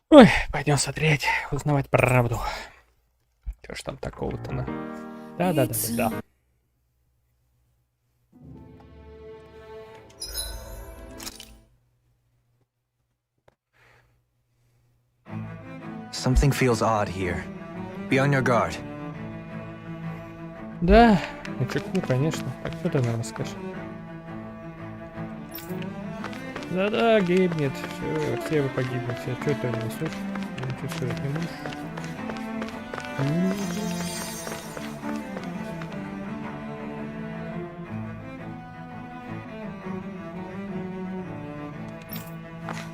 Ой, пойдем смотреть, узнавать правду. Что ж там такого-то на... Да. Something feels odd here. Be on your guard. Да, на чеку, конечно. Так, что ты нам расскажешь? Да-да, гибнет. Все вы погибнете. Что ты несешь? Ничего сказать не можешь.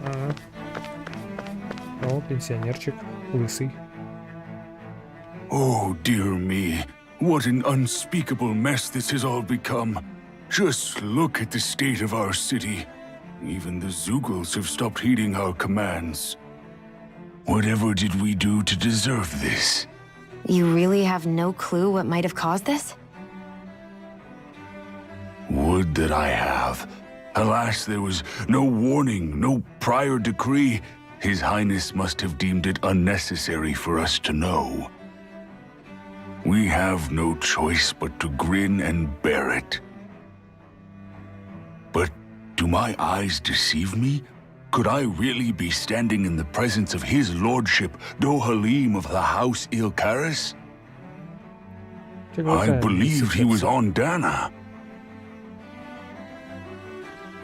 Ага. О, пенсионерчик, лысый. Oh, dear me. What an unspeakable mess this has all become. Just look at the state of our city. Even the Zeugles have stopped heeding our commands. Whatever did we do to deserve this? You really have no clue what might have caused this? Would that I have. Alas, there was no warning, no prior decree. His Highness must have deemed it unnecessary for us to know. We have no choice but to grin and bear it. But do my eyes deceive me? Could I really be standing in the presence of his lordship, Dohalim of the House Ilkaris? I believed he was on Dana.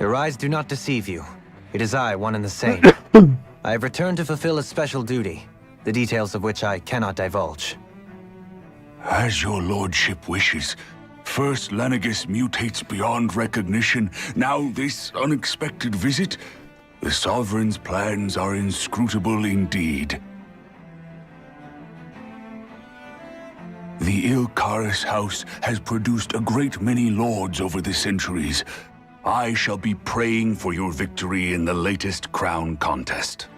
Your eyes do not deceive you. It is I, one and the same. I have returned to fulfill a special duty, the details of which I cannot divulge. As your lordship wishes. First Lenegus mutates beyond recognition, now this unexpected visit. The Sovereign's plans are inscrutable indeed. The Ilkaris house has produced a great many lords over the centuries. I shall be praying for your victory in the latest crown contest.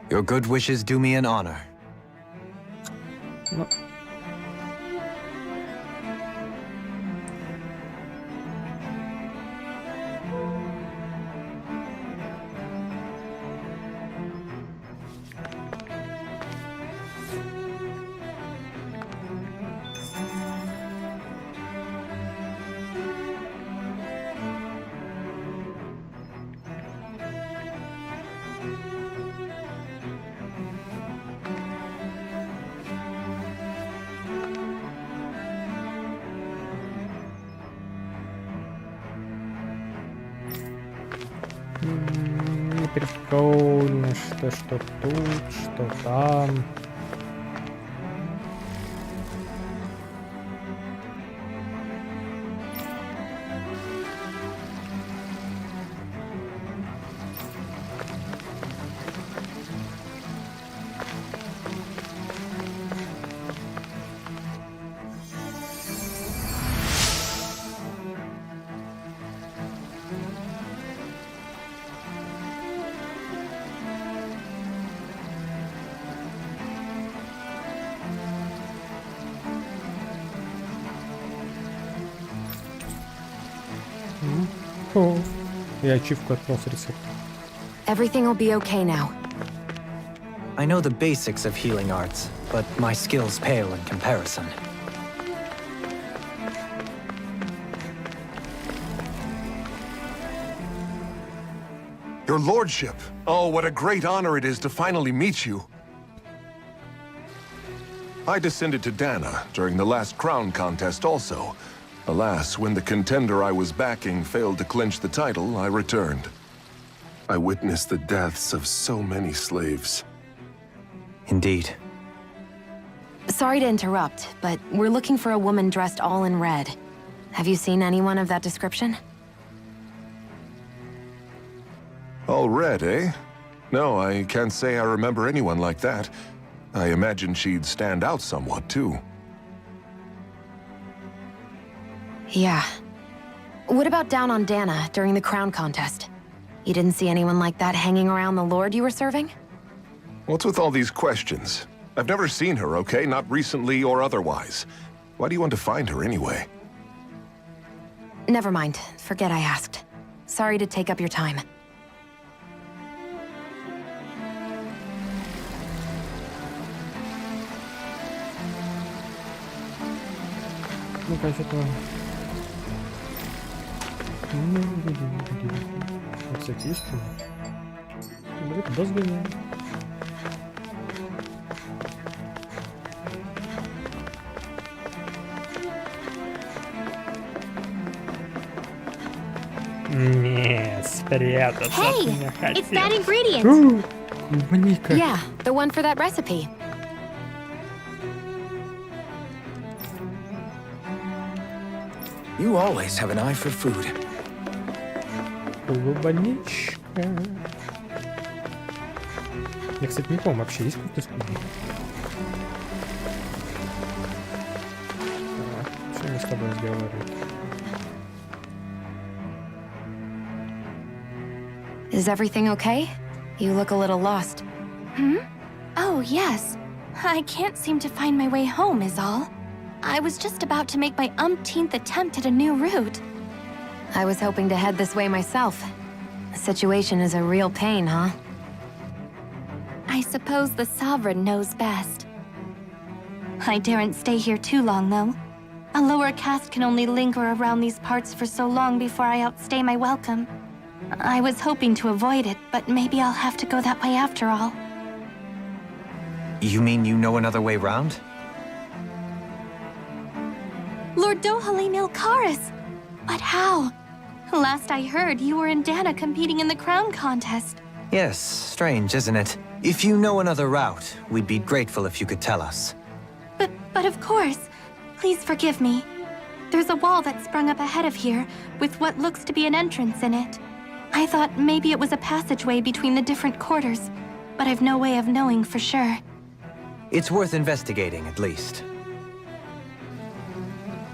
Your good wishes do me an honor. Ну. Не прикольно, что тут, что там. О, я ачивку открыл с рецепта. Everything will be okay now. I know the basics of healing arts, but my skills pale in comparison. Your lordship! Oh, what a great honor it is to finally meet you. I descended to Dana during the last crown contest also. Alas, when the contender I was backing failed to clinch the title, I returned. I witnessed the deaths of so many slaves. Indeed. Sorry to interrupt, but we're looking for a woman dressed all in red. Have you seen anyone of that description? All red, eh? No, I can't say I remember anyone like that. I imagine she'd stand out somewhat, too. Yeah. What about down on Dana during the crown contest? You didn't see anyone like that hanging around the lord you were serving? What's with all these questions? I've never seen her, okay? Not recently or otherwise. Why do you want to find her anyway? Never mind. Forget I asked. Sorry to take up your time. Ну-ка, что-то... Вот всякие есть. Давайте дозгоняем. Не, спрятаться от Hey, меня it's that хотел. ingredient. Клубника. Yeah, the one for that recipe. You always have an eye for food. Клубничка. Я, кстати, не помню, вообще есть какой-то клубник? Что мы с тобой разговариваем? Is everything okay? You look a little lost. Oh, yes. I can't seem to find my way home, is all. I was just about to make my umpteenth attempt at a new route. I was hoping to head this way myself. The situation is a real pain, huh? I suppose the Sovereign knows best. I daren't stay here too long, though. A lower caste can only linger around these parts for so long before I outstay my welcome. I was hoping to avoid it, but maybe I'll have to go that way after all. You mean you know another way round? Lord Dohalim Ilkaris! But how? Last I heard, you were in Dana competing in the crown contest. Yes, strange, isn't it? If you know another route, we'd be grateful if you could tell us. But of course. Please forgive me. There's a wall that sprung up ahead of here, with what looks to be an entrance in it. I thought maybe it was a passageway between the different quarters, but I've no way of knowing for sure. It's worth investigating, at least.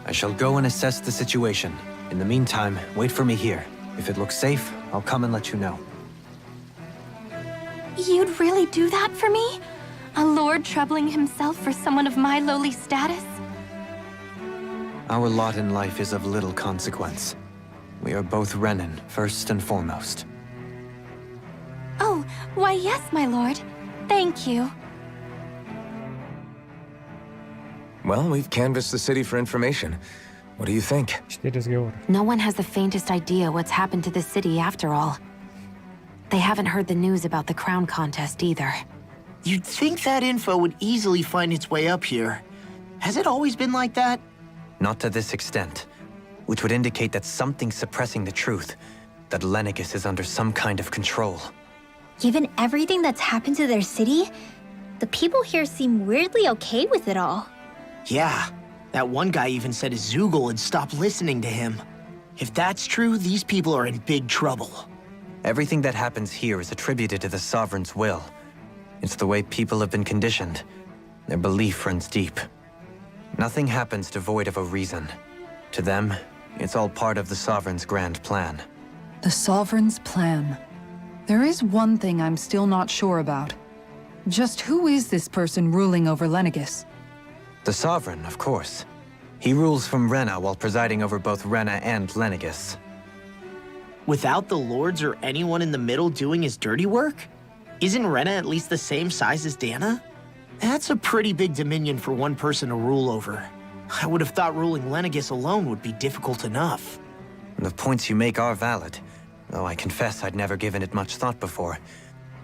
I shall go and assess the situation. In the meantime, wait for me here. If it looks safe, I'll come and let you know. You'd really do that for me? A lord troubling himself for someone of my lowly status? Our lot in life is of little consequence. We are both Renan, first and foremost. Oh, why yes, my lord. Thank you. Well, we've canvassed the city for information. What do you think? 4 разговора. No one has the faintest idea what's happened to the city after all. They haven't heard the news about the crown contest either. You'd think that info would easily find its way up here. Has it always been like that? Not to this extent, which would indicate that something's suppressing the truth, that Lenegis is under some kind of control. Given everything that's happened to their city, the people here seem weirdly okay with it all. Yeah, that one guy even said Zoogle had stopped listening to him. If that's true, these people are in big trouble. Everything that happens here is attributed to the Sovereign's will. It's the way people have been conditioned. Their belief runs deep. Nothing happens devoid of a reason. To them, it's all part of the Sovereign's grand plan. The Sovereign's plan. There is one thing I'm still not sure about. Just who is this person ruling over Lenegis? The Sovereign, of course. He rules from Rena while presiding over both Rena and Lenegis. Without the lords or anyone in the middle doing his dirty work? Isn't Rena at least the same size as Dana? That's a pretty big dominion for one person to rule over. I would have thought ruling Lenegis alone would be difficult enough. The points you make are valid, though I confess I'd never given it much thought before.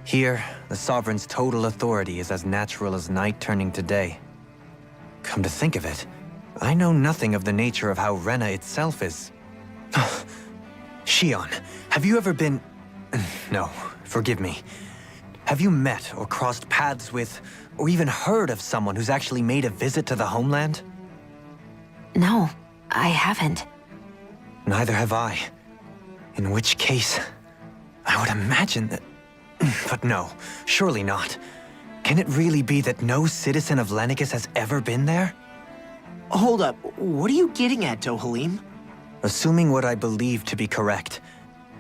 Here, the Sovereign's total authority is as natural as night turning to day. Come to think of it, I know nothing of the nature of how Rena itself is. Shion, have you ever been... No, forgive me. Have you met or crossed paths with, or even heard of someone who's actually made a visit to the homeland? No, I haven't. Neither have I. In which case, I would imagine that... But no, surely not. Can it really be that no citizen of Lenegis has ever been there? Hold up, what are you getting at, Dohalim? Assuming what I believe to be correct,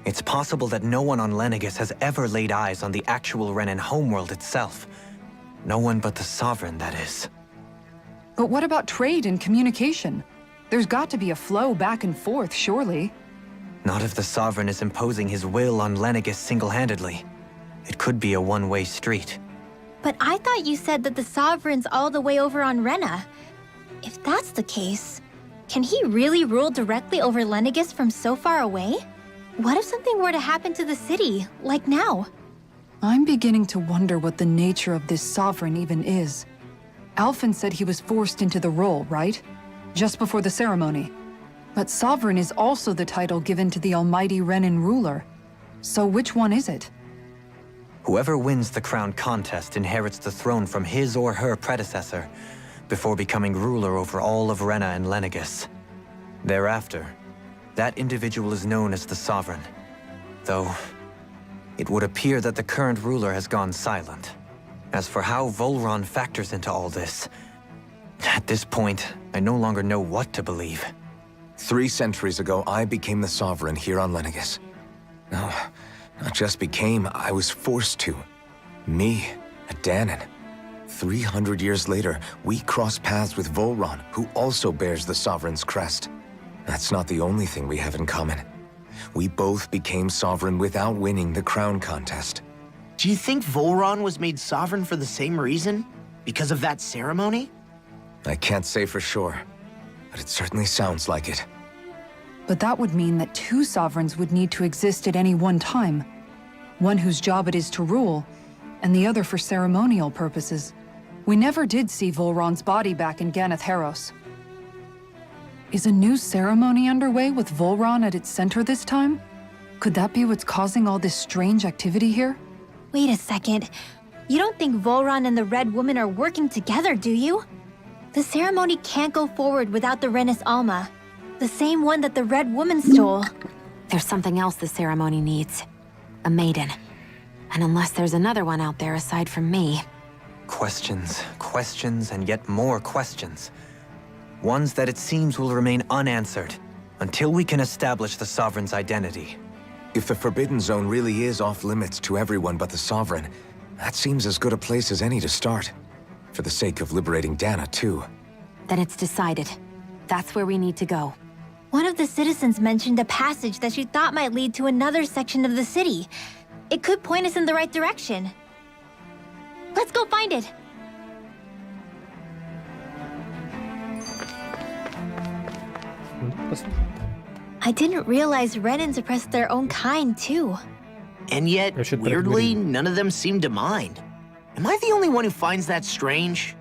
it's possible that no one on Lenegis has ever laid eyes on the actual Renan homeworld itself. No one but the Sovereign, that is. But what about trade and communication? There's got to be a flow back and forth, surely. Not if the Sovereign is imposing his will on Lenegis single-handedly. It could be a one-way street. But I thought you said that the Sovereign's all the way over on Rena. If that's the case... Can he really rule directly over Lenegis from so far away? What if something were to happen to the city, like now? I'm beginning to wonder what the nature of this sovereign even is. Alphen said he was forced into the role, right? Just before the ceremony. But sovereign is also the title given to the almighty Renan ruler. So which one is it? Whoever wins the crown contest inherits the throne from his or her predecessor, before becoming ruler over all of Rena and Lenegis. Thereafter, that individual is known as the Sovereign. Though, it would appear that the current ruler has gone silent. As for how Volron factors into all this, at this point, I no longer know what to believe. 3 centuries ago, I became the Sovereign here on Lenegis. No, not just became, I was forced to. Me, a Danon. 300 years later, we cross paths with Volron, who also bears the Sovereign's crest. That's not the only thing we have in common. We both became Sovereign without winning the crown contest. Do you think Volron was made sovereign for the same reason? Because of that ceremony? I can't say for sure, but it certainly sounds like it. But that would mean that 2 sovereigns would need to exist at any one time. One whose job it is to rule, and the other for ceremonial purposes. We never did see Volron's body back in Ganath Haros. Is a new ceremony underway with Volron at its center this time? Could that be what's causing all this strange activity here? Wait a second. You don't think Volron and the Red Woman are working together, do you? The ceremony can't go forward without the Renis Alma. The same one that the Red Woman stole. There's something else the ceremony needs. A maiden. And unless there's another one out there aside from me... Questions, questions, and yet more questions. Ones that it seems will remain unanswered, until we can establish the Sovereign's identity. If the Forbidden Zone really is off-limits to everyone but the Sovereign, that seems as good a place as any to start. For the sake of liberating Dana, too. Then it's decided. That's where we need to go. One of the citizens mentioned a passage that she thought might lead to another section of the city. It could point us in the right direction. Let's go find it! I didn't realize Renans oppressed their own kind, too. And yet, weirdly, none of them seem to mind. Am I the only one who finds that strange?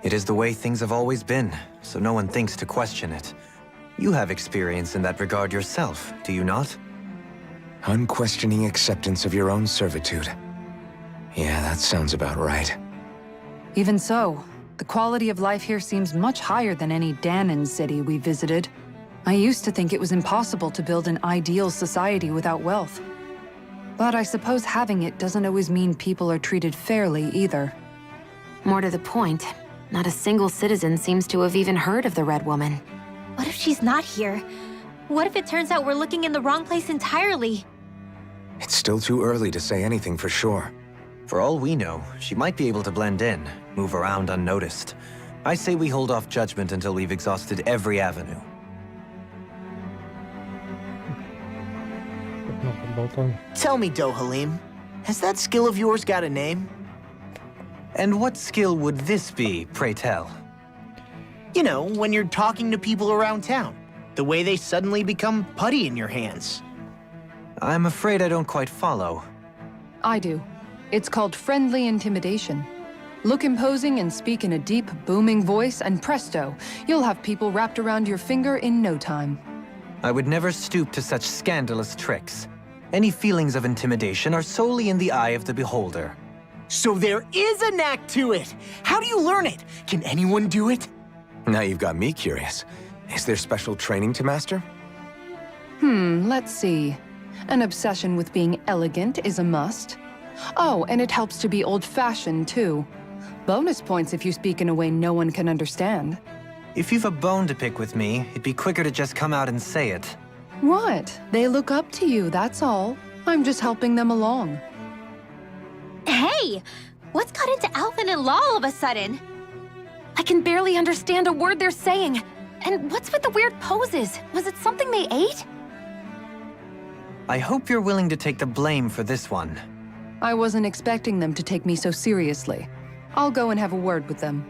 It is the way things have always been, so no one thinks to question it. You have experience in that regard yourself, do you not? Unquestioning acceptance of your own servitude. Yeah, that sounds about right. Even so, the quality of life here seems much higher than any Danon city we visited. I used to think it was impossible to build an ideal society without wealth. But I suppose having it doesn't always mean people are treated fairly either. More to the point, not a single citizen seems to have even heard of the Red Woman. What if she's not here? What if it turns out we're looking in the wrong place entirely? It's still too early to say anything for sure. For all we know, she might be able to blend in, move around unnoticed. I say we hold off judgment until we've exhausted every avenue. Tell me, Dohalim, has that skill of yours got a name? And what skill would this be, pray tell? You know, when you're talking to people around town. The way they suddenly become putty in your hands. I'm afraid I don't quite follow. I do. It's called friendly intimidation. Look imposing and speak in a deep, booming voice, and presto, you'll have people wrapped around your finger in no time. I would never stoop to such scandalous tricks. Any feelings of intimidation are solely in the eye of the beholder. So there is a knack to it! How do you learn it? Can anyone do it? Now you've got me curious. Is there special training to master? Let's see. An obsession with being elegant is a must. Oh, and it helps to be old-fashioned, too. Bonus points if you speak in a way no one can understand. If you've a bone to pick with me, it'd be quicker to just come out and say it. What? They look up to you, that's all. I'm just helping them along. Hey! What's got into Alphen and Law all of a sudden? I can barely understand a word they're saying. And what's with the weird poses? Was it something they ate? I hope you're willing to take the blame for this one. I wasn't expecting them to take me so seriously. I'll go and have a word with them.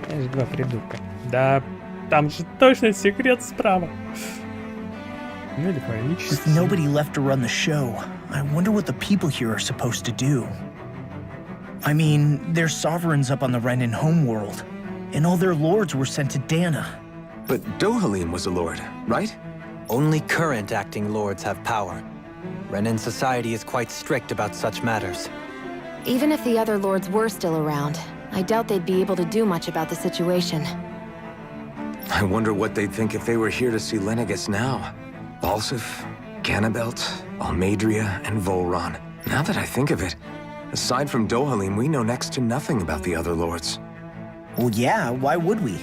Знаешь, два придурка. Да, там же точно секрет справа. Ну или твое With личество. nobody left to run the show, I wonder what the people here are supposed to do. I mean, there's sovereigns up on the Renan homeworld, and all their lords were sent to Dana. But Dohalim was a lord, right? Only current acting lords have power. Renan society is quite strict about such matters. Even if the other lords were still around, I doubt they'd be able to do much about the situation. I wonder what they'd think if they were here to see Lenegis now. Balsif, Ganabelt, Almadria, and Volron. Now that I think of it, aside from Dohalim, we know next to nothing about the other lords. Well, yeah, why would we?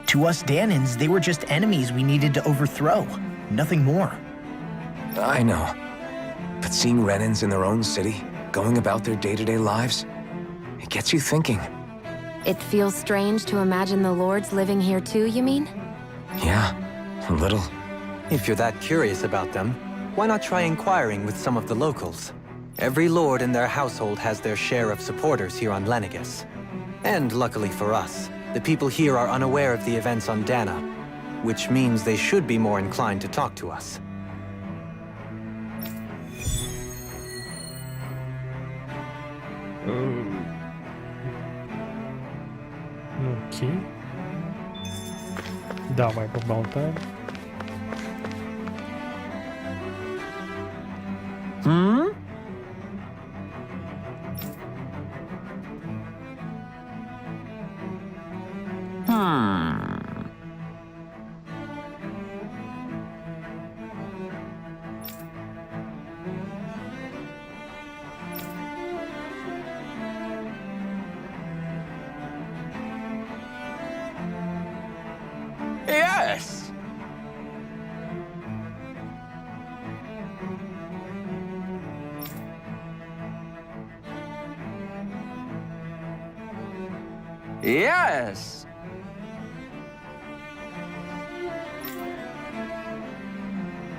To us Danans, they were just enemies we needed to overthrow. Nothing more. I know. But seeing Renans in their own city, going about their day-to-day lives, it gets you thinking. It feels strange to imagine the lords living here too, you mean? Yeah, a little. If you're that curious about them, why not try inquiring with some of the locals? Every lord in their household has their share of supporters here on Lenegis. And luckily for us, the people here are unaware of the events on Dana, which means they should be more inclined to talk to us. Окей. Давай поболтаем. Yes! Yes!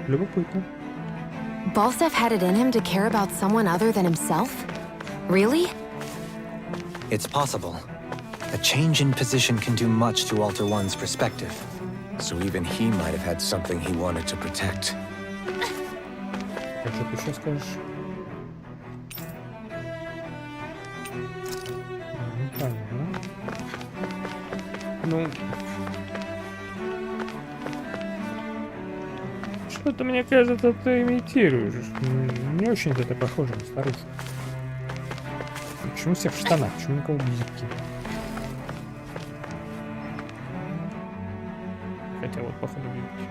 Любопытно. Balsef had it in him to care about someone other than himself? Really? It's possible. A change in position can do much to alter one's perspective. So even he might have had something he wanted to protect. Так что ты еще скажешь? Понятно. Ну... Что-то, мне кажется, ты имитируешь. Не очень-то ты похожа на старуху. Почему все в штанах? Почему никого в юбке? Хотя вот, походу, в юбке.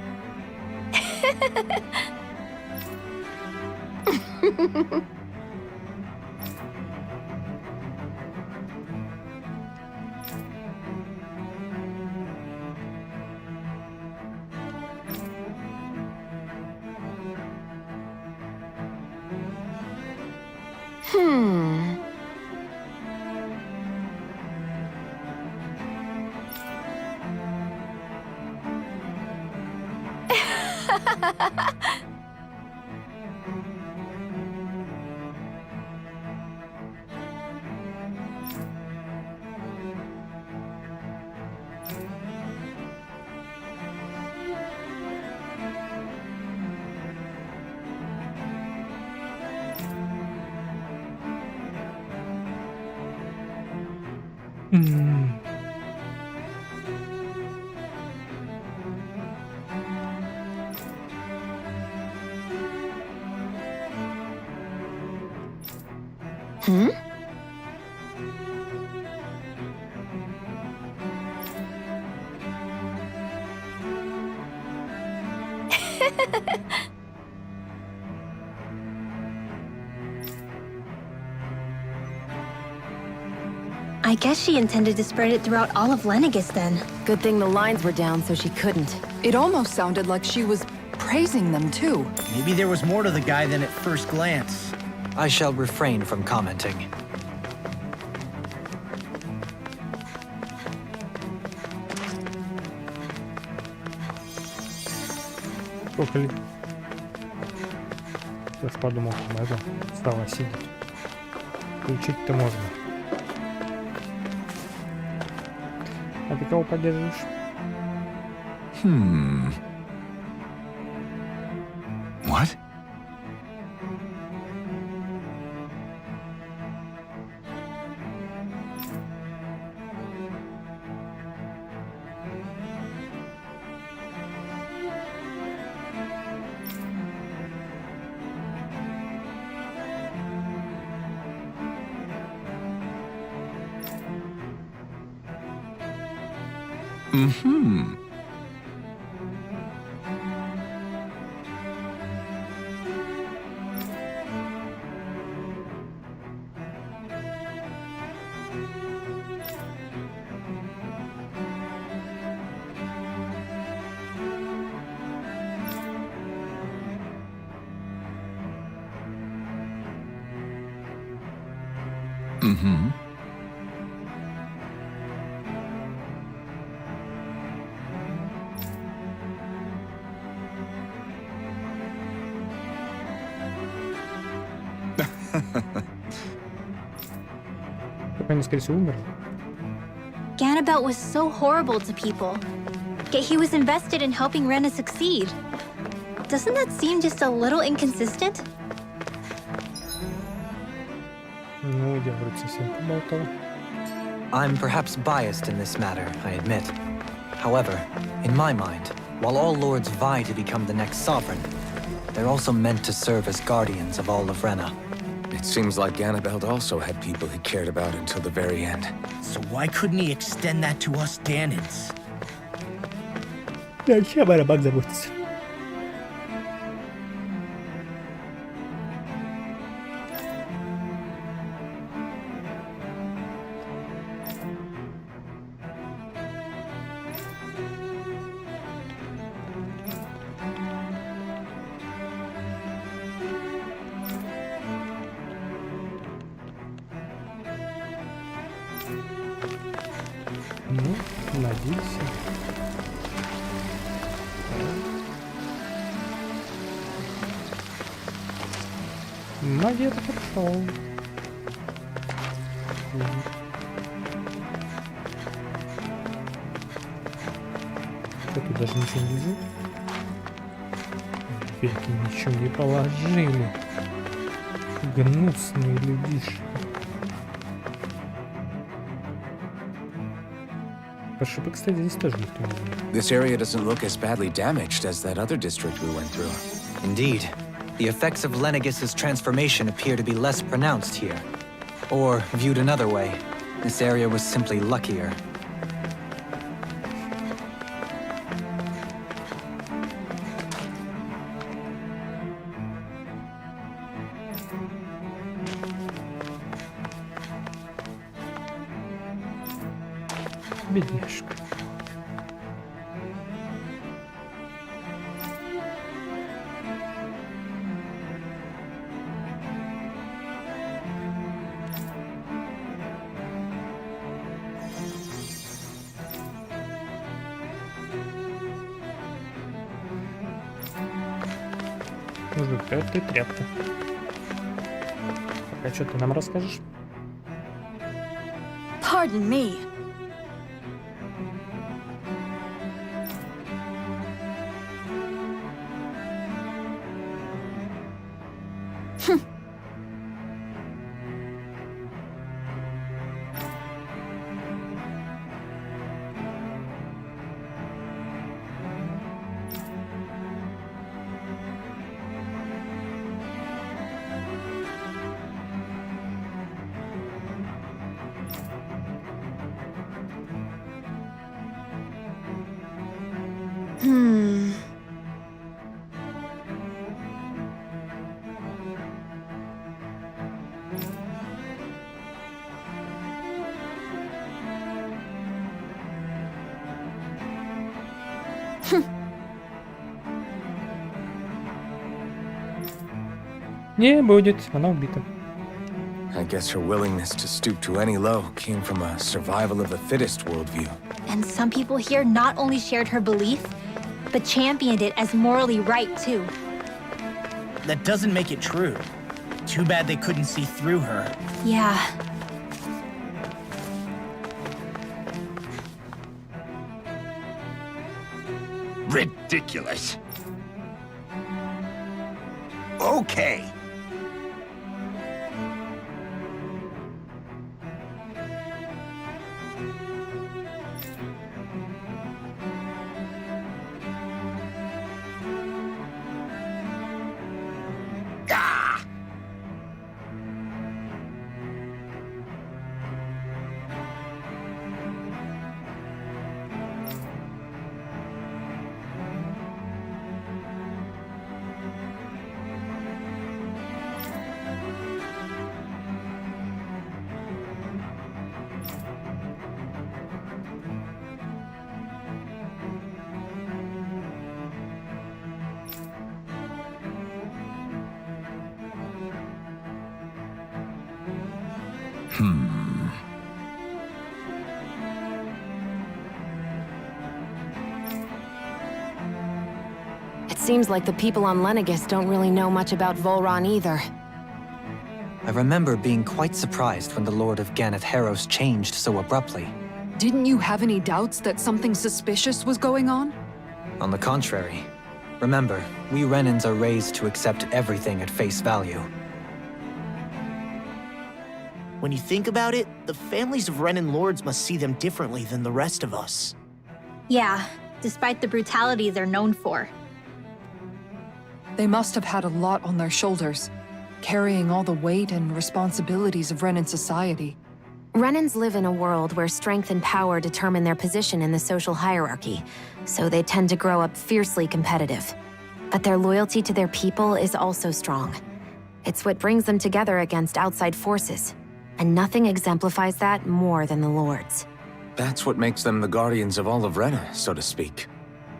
Hmm? I guess she intended to spread it throughout all of Lenegis then. Good thing the lines were down so she couldn't. It almost sounded like she was praising them too. Maybe there was more to the guy than at first glance. I shall refrain from commenting. Сколько ли? Сейчас подумал, это стала сидеть. Включить-то можно. А ты кого поддерживаешь? What? Как они, скорее всего, умерли. Ganabelt was so horrible to people. Yet he was invested in helping Rena succeed. Doesn't that seem just a little inconsistent? Ну, я вроде совсем поболтал. I'm perhaps biased in this matter, I admit. However, in my mind, while all lords vie to become the next sovereign, they're also meant to serve as guardians of all of Rena. It seems like Ganabelt also had people he cared about until the very end. So why couldn't he extend that to us Danans? Зачем о рабах заботиться? Ну, надеюсь. Магия — это хорошо. Тут даже ничего не лежит. Веки ничего не положили. Гнусные людишки. Пошибы, кстати, здесь тоже никто не знает. This area doesn't look as badly damaged as that other district we went through. Indeed, the effects of Lenegis' transformation appear to be less pronounced here. Or, viewed another way, this area was simply luckier. Бедняжка. Мужик, ты тряпка. А что ты нам расскажешь? Pardon me. Не будет, она убита. I guess her willingness to stoop to any low came from a survival of the fittest worldview. And some people here not only shared her belief, but championed it as morally right, too. That doesn't make it true. Too bad they couldn't see through her. Yeah. Ridiculous. Okay. It seems like the people on Lenegis don't really know much about Volron either. I remember being quite surprised when the Lord of Ganath Haros changed so abruptly. Didn't you have any doubts that something suspicious was going on? On the contrary. Remember, we Renans are raised to accept everything at face value. When you think about it, the families of Renan lords must see them differently than the rest of us. Yeah, despite the brutality they're known for. They must have had a lot on their shoulders, carrying all the weight and responsibilities of Renan society. Renans live in a world where strength and power determine their position in the social hierarchy, so they tend to grow up fiercely competitive. But their loyalty to their people is also strong. It's what brings them together against outside forces, and nothing exemplifies that more than the Lords. That's what makes them the guardians of all of Rena, so to speak.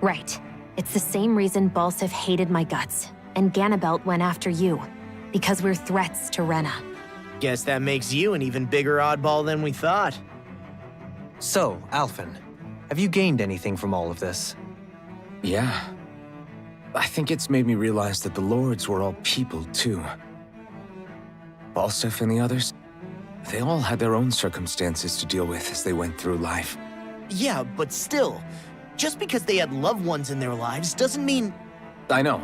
Right. It's the same reason Balsif hated my guts, and Ganabelt went after you. Because we're threats to Rena. Guess that makes you an even bigger oddball than we thought. So, Alphen, have you gained anything from all of this? Yeah. I think it's made me realize that the Lords were all people, too. Balsif and the others, they all had their own circumstances to deal with as they went through life. Yeah, but still, just because they had loved ones in their lives doesn't mean... I know.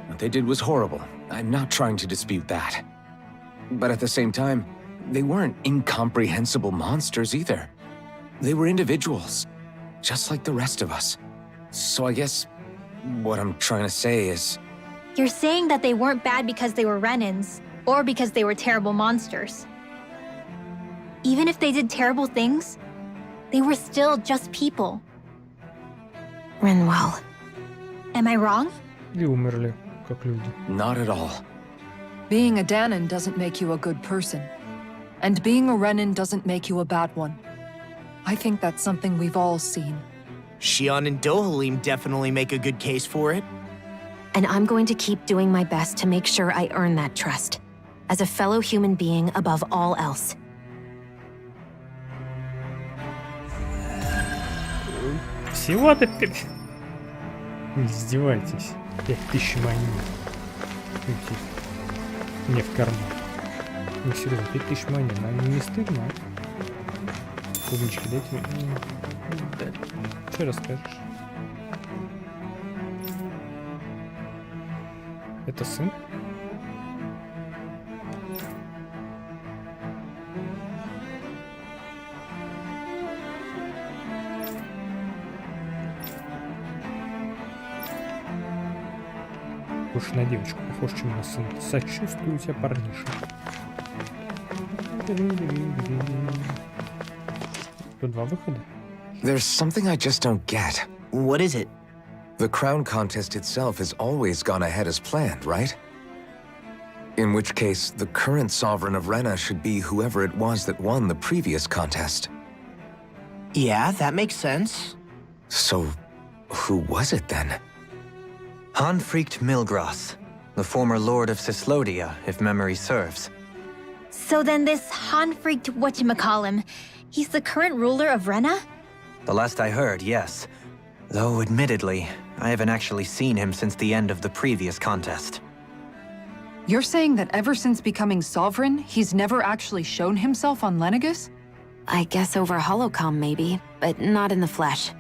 What they did was horrible. I'm not trying to dispute that. But at the same time, they weren't incomprehensible monsters either. They were individuals, just like the rest of us. So I guess what I'm trying to say is... You're saying that they weren't bad because they were Renans, or because they were terrible monsters. Even if they did terrible things, they were still just people. Renwell. Am I wrong? И умерли, как люди. Not at all. Being a Danon doesn't make you a good person. And being a Renan doesn't make you a bad one. I think that's something we've all seen. Shion and Dohalim definitely make a good case for it. And I'm going to keep doing my best to make sure I earn that trust. As a fellow human being above all else. Всего-то... Вы издеваетесь. 5000 монет. Мне в карман. Ну серьезно, 5000 монет. Нам не стыдно? Клубнички дайте мне. Что расскажешь? Это сын? Больше на девочку похож, чем на сына. Сочувствую тебя, парниша. Тут два выхода. There's something I just don't get. What is it? The crown contest itself has always gone ahead as planned, right? In which case, the current sovereign of Rena should be whoever it was that won the previous contest. Yeah, that makes sense. So, who was it then? Hanfrikt Milgras, the former lord of Cislodia, if memory serves. So then this Hanfrikt whatchamacallem, he's the current ruler of Rena? The last I heard, yes. Though, admittedly, I haven't actually seen him since the end of the previous contest. You're saying that ever since becoming sovereign, he's never actually shown himself on Lenegis? I guess over holocom maybe, but not in the flesh.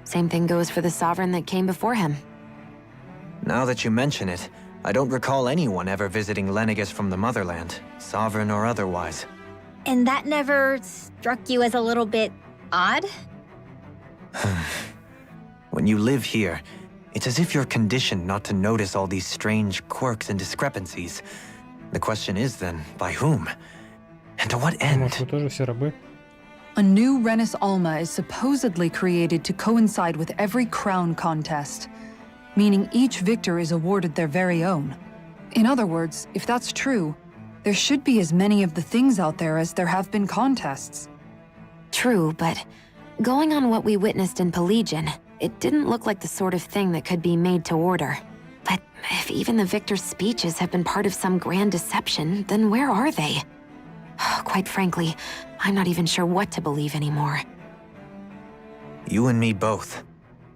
Same thing goes for the Sovereign that came before him. Now that you mention it, I don't recall anyone ever visiting Lenegis from the motherland, sovereign or otherwise. And that never struck you as a little bit odd? When you live here, it's as if you're conditioned not to notice all these strange quirks and discrepancies. The question is then, by whom? And to what Может, end? вы тоже все рабы? A new Renis Alma is supposedly created to coincide with every crown contest, meaning each victor is awarded their very own. In other words, if that's true, there should be as many of the things out there as there have been contests. True, but going on what we witnessed in Pelagian, it didn't look like the sort of thing that could be made to order. But if even the victor's speeches have been part of some grand deception, then where are they? Quite frankly, I'm not even sure what to believe anymore. You and me both.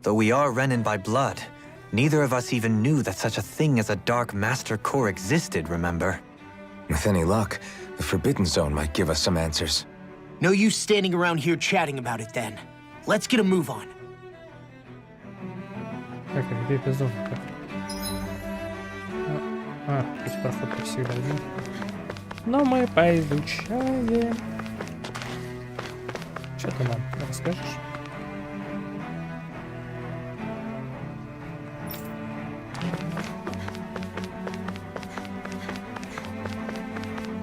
Though we are Renin by blood, neither of us even knew that such a thing as a Dark Master Core existed, remember? With any luck, the Forbidden Zone might give us some answers. No use standing around here chatting about it then. Let's get a move on. Так, а где эта зона-то? Здесь проход всегда один. Но мы поизучаем. Что ты нам расскажешь?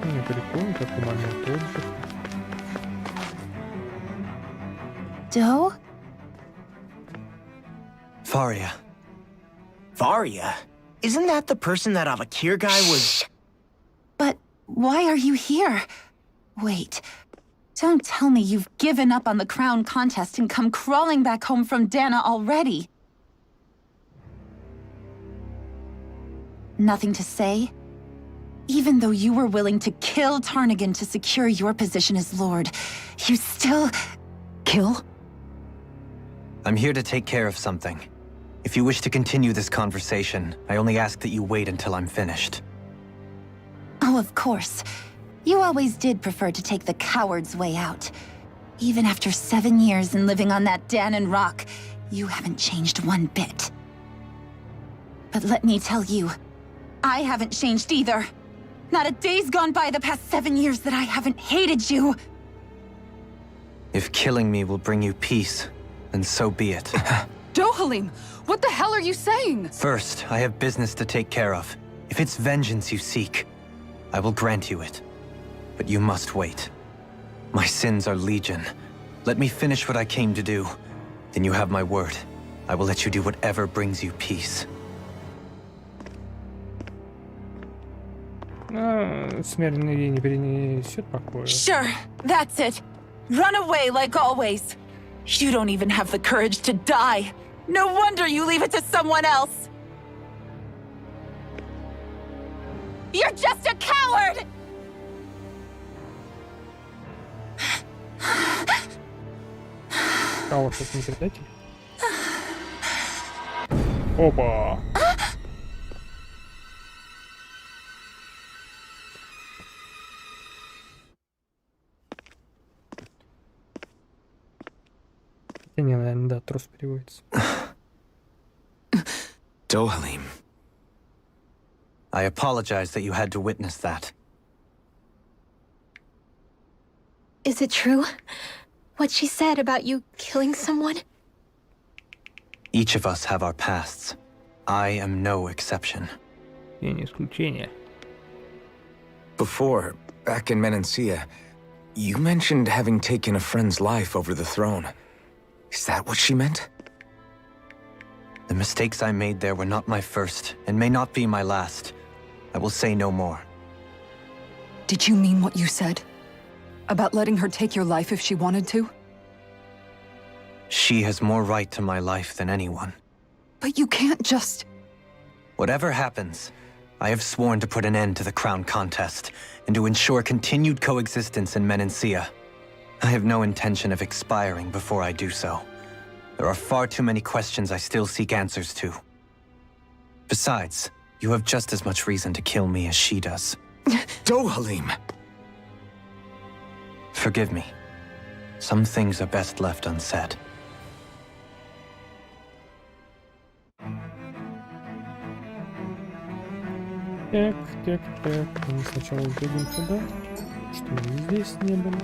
Ну, прикольно, такой момент отдыха. Doe? Faria. Varia? Isn't that the person that Avakir guy was... But why are you here? Wait. Don't tell me you've given up on the crown contest and come crawling back home from Dana already. Nothing to say? Even though you were willing to kill Tarnigan to secure your position as Lord, you still... Kill? I'm here to take care of something. If you wish to continue this conversation, I only ask that you wait until I'm finished. Oh, of course. You always did prefer to take the coward's way out. Even after 7 years and living on that Danon rock, you haven't changed one bit. But let me tell you, I haven't changed either. Not a day's gone by the past 7 years that I haven't hated you. If killing me will bring you peace, then so be it. Dohalim, what the hell are you saying? First, I have business to take care of. If it's vengeance you seek, I will grant you it. But you must wait. My sins are legion. Let me finish what I came to do. Then you have my word. I will let you do whatever brings you peace. Смерть не перенесет покоя. Sure, that's it. Run away like always. You don't even have the courage to die. No wonder you leave it to someone else. You're just a coward! Кого тут не предатель? Опа! Не, наверное, да, трус переводится. Dohalim. I apologize that you had to witness that. Is it true? What she said about you killing someone? Each of us have our pasts. I am no exception. Я не исключение. Before, back in Menancia, you mentioned having taken a friend's life over the throne. Is that what she meant? The mistakes I made there were not my first, and may not be my last. I will say no more. Did you mean what you said? About letting her take your life if she wanted to? She has more right to my life than anyone. But you can't just... Whatever happens, I have sworn to put an end to the crown contest, and to ensure continued coexistence in Menancia. I have no intention of expiring before I do so. There are far too many questions I still seek answers to. Besides, you have just as much reason to kill me as she does. Dohalim! Forgive me. Some things are best left unsaid. Так, так, так. Мы сначала бегем туда, что мы здесь не было.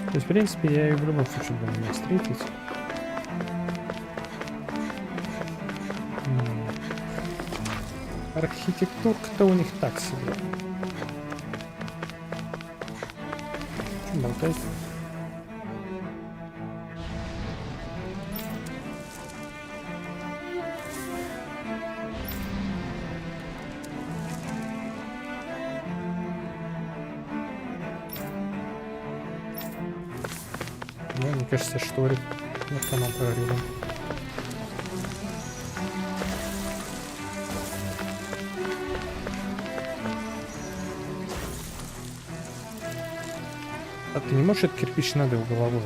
То есть, в принципе, я ее в любом случае должен встретить. Архитектурка-то у них так себе. Что болтать? Да, мне кажется, шторит. Вот она прорыва. А ты не можешь этот кирпич надо угловой?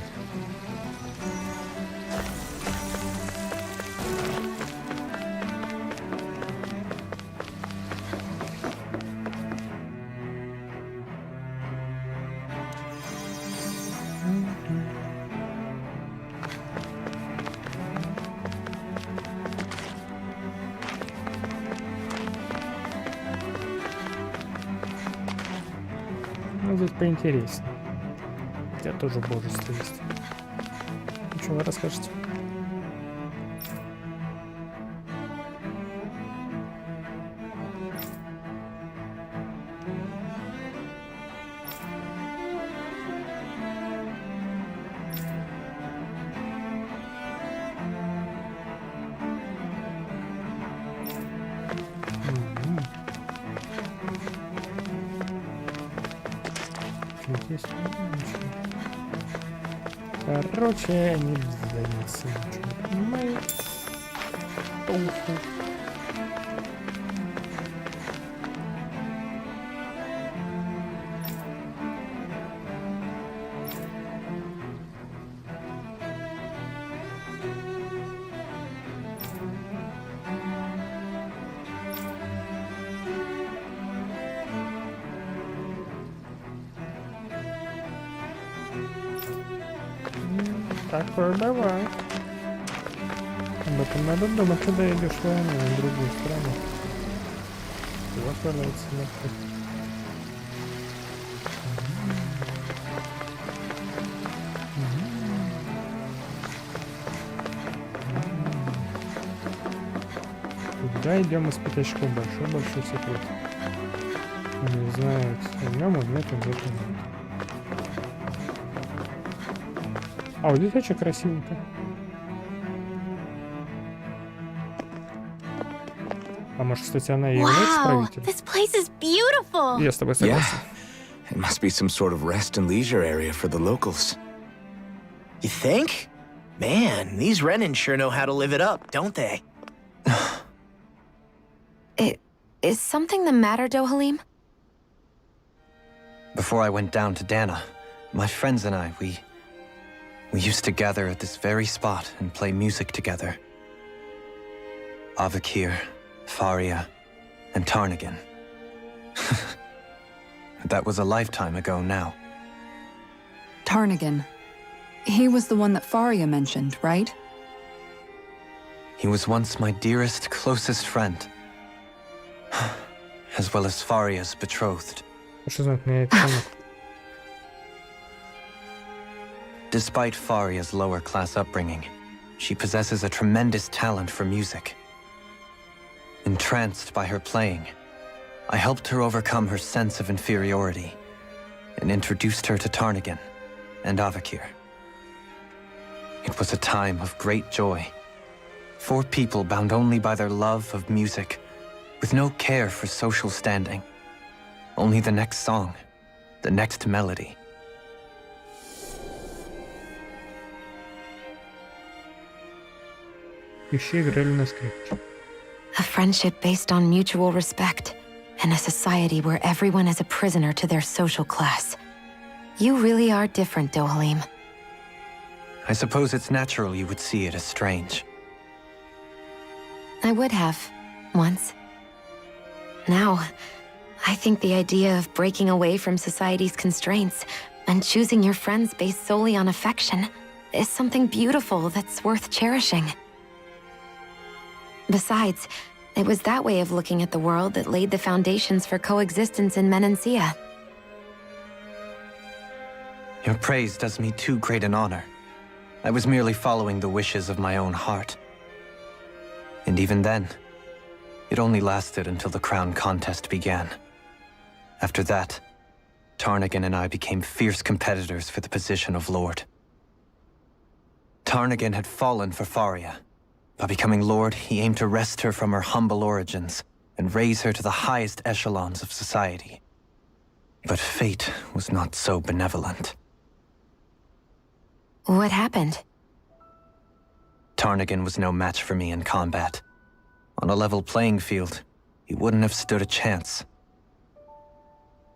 Ну, тут поинтереснее. Хотя тоже божество есть. Ну, что вы расскажете? Здесь ничего. Короче, они задницы. Мы толку. Такое бывает. Об этом надо думать, когда идешь в войну в другую страну. Валяется нахуй. Куда идем из пятачков? Большой секрет. Не знают, идем, где-то, где-то нет. А вот здесь очень красивенько. А может, кстати, она и является правителем? This place is beautiful. Я с тобой Yeah. согласен. It must be some sort of rest and leisure area for the locals. You think? Man, these Renan sure know how to live it up, don't they? Is something the matter, Dohalim? Before I went down to Dana, my friends and I, we used to gather at this very spot and play music together. Avakir, Faria, and Tarnagan. That was a lifetime ago now. Tarnagan. He was the one that Faria mentioned, right? He was once my dearest, closest friend. As well as Faria's betrothed. Что значит меняет тему? Despite Faria's lower class upbringing, she possesses a tremendous talent for music. Entranced by her playing, I helped her overcome her sense of inferiority and introduced her to Tarnagan and Avakir. It was a time of great joy. 4 people bound only by their love of music, with no care for social standing. Only the next song, the next melody. Еще играли на скрипке. A friendship based on mutual respect, and a society where everyone is a prisoner to their social class. You really are different, Dohalim. I suppose it's natural you would see it as strange. I would have, once. Now, I think the idea of breaking away from society's constraints and choosing your friends based solely on affection, is something beautiful that's worth cherishing. Besides, it was that way of looking at the world that laid the foundations for coexistence in Menancia. Your praise does me too great an honor. I was merely following the wishes of my own heart. And even then, it only lasted until the crown contest began. After that, Tarnagan and I became fierce competitors for the position of Lord. Tarnagan had fallen for Faria. By becoming Lord, he aimed to wrest her from her humble origins and raise her to the highest echelons of society. But fate was not so benevolent. What happened? Tarnagan was no match for me in combat. On a level playing field, he wouldn't have stood a chance.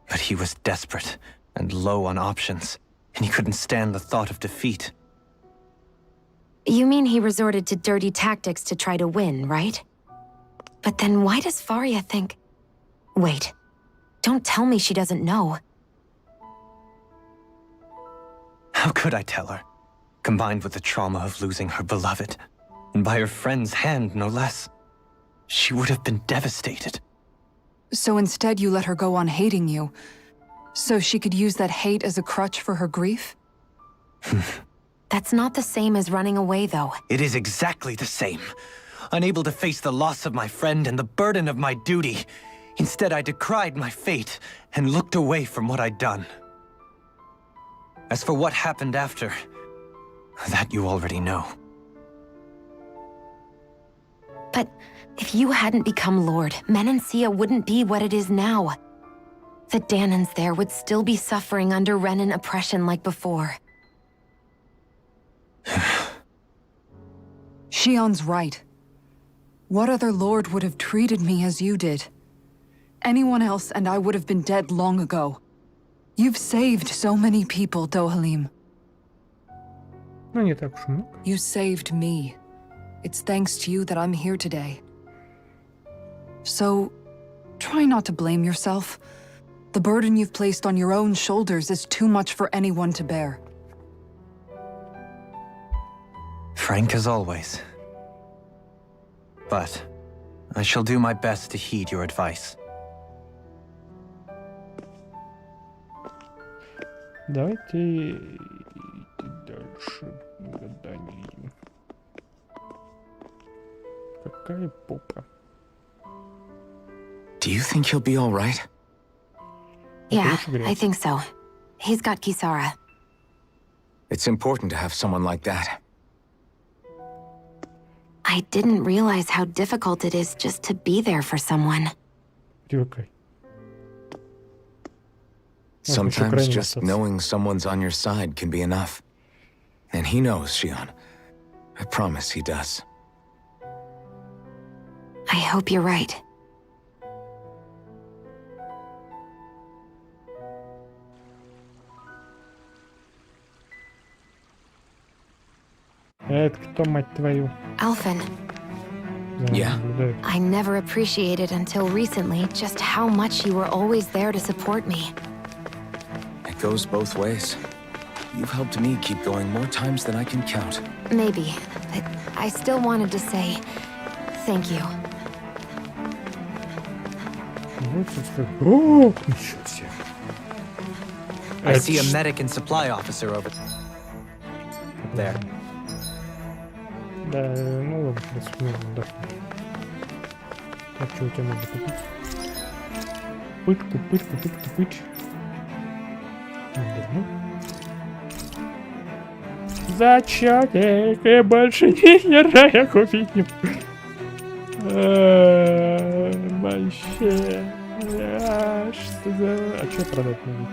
But he was desperate and low on options, and he couldn't stand the thought of defeat. You mean he resorted to dirty tactics to try to win, right? But then why does Faria think... Wait, don't tell me she doesn't know. How could I tell her? Combined with the trauma of losing her beloved, and by her friend's hand, no less, she would have been devastated. So instead you let her go on hating you, so she could use that hate as a crutch for her grief? That's not the same as running away, though. It is exactly the same. Unable to face the loss of my friend and the burden of my duty, instead I decried my fate and looked away from what I'd done. As for what happened after, that you already know. But if you hadn't become Lord, Menancia wouldn't be what it is now. The Danans there would still be suffering under Renan oppression like before. Shion's right. What other lord would have treated me as you did? Anyone else and I would have been dead long ago. You've saved so many people, Dohalim. Ну, не так уж много. You saved me. It's thanks to you that I'm here today. So, try not to blame yourself. The burden you've placed on your own shoulders is too much for anyone to bear. Frank as always. But I shall do my best to heed your advice. Давайте дальше гадание. Какая попа? Do you think he'll be all right? Yeah, I think so. He's got Kisara. It's important to have someone like that. I didn't realize how difficult it is just to be there for someone. Привыкай. Sometimes just knowing someone's on your side can be enough. And he knows, Shion. I promise he does. I hope you're right. Это кто, мать твою? Alphen, За нами Yeah. наблюдает. I never appreciated until recently just how much you were always there to support me. It goes both ways. You've helped me keep going more times than I can count. Maybe, but I still wanted to say thank you. Вот тут как- О, ничего себе. I see a medic and supply officer over there. Да, ну ладно, в принципе, можно отдохнуть. Так, что у тебя можно купить? Пыть. Верну. Зачетик, и больше ни хера я купить не могу. Вообще. Что за... А что продать могу?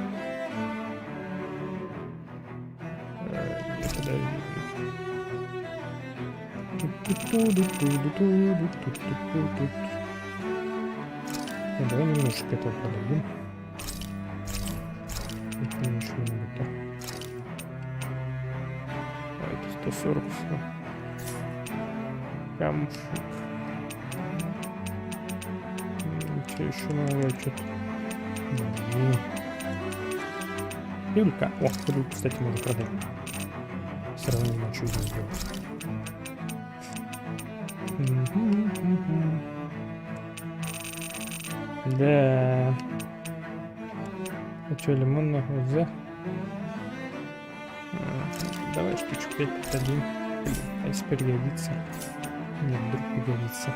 Давай немножко этого продадим. Это ничего не будет. А это 140 все. Камушек. Что еще надо? Что-то. Пылька. О, пыльку, кстати, можно продать. все равно не знаю, что здесь делать. Да. А что, лимонных УЗ? Давай штучку 5-1. А если пригодится? Нет, вдруг пригодится.